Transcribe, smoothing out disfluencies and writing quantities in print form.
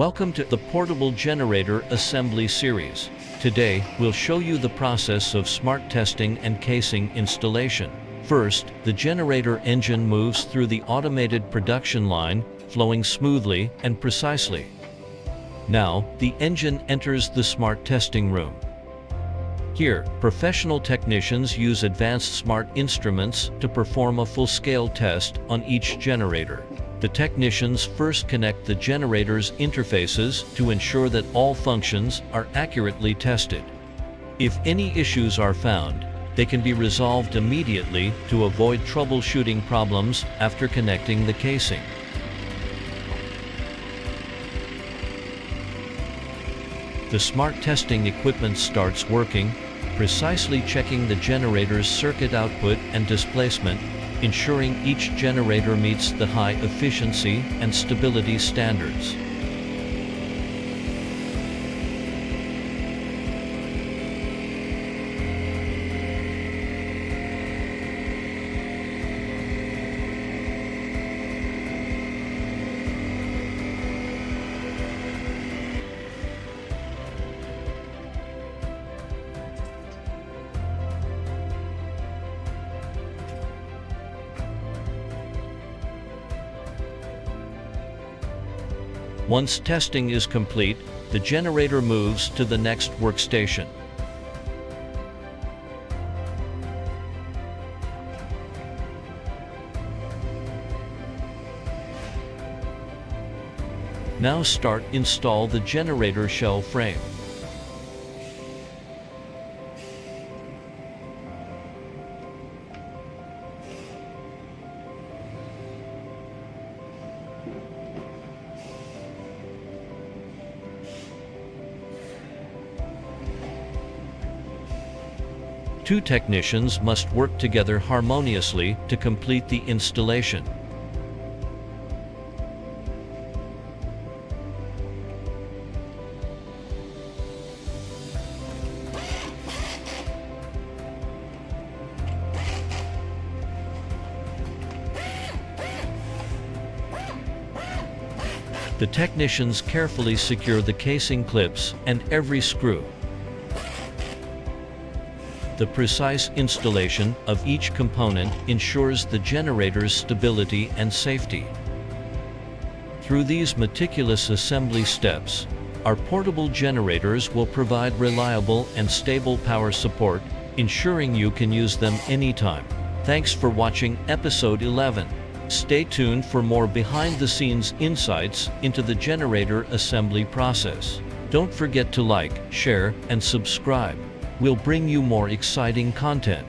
Welcome to the Portable Generator Assembly Series. Today, we'll show you the process of smart testing and casing installation. First, the generator engine moves through the automated production line, flowing smoothly and precisely. Now, the engine enters the smart testing room. Here, professional technicians use advanced smart instruments to perform a full-scale test on each generator. The technicians first connect the generator's interfaces to ensure that all functions are accurately tested. If any issues are found, they can be resolved immediately to avoid troubleshooting problems after connecting the casing. The smart testing equipment starts working, precisely checking the generator's circuit output and displacement, ensuring each generator meets the high efficiency and stability standards. Once testing is complete, the generator moves to the next workstation. Now install the generator shell frame. Two technicians must work together harmoniously to complete the installation. The technicians carefully secure the casing clips and every screw. The precise installation of each component ensures the generator's stability and safety. Through these meticulous assembly steps, our portable generators will provide reliable and stable power support, ensuring you can use them anytime. Thanks for watching episode 11. Stay tuned for more behind-the-scenes insights into the generator assembly process. Don't forget to like, share, and subscribe. We'll bring you more exciting content.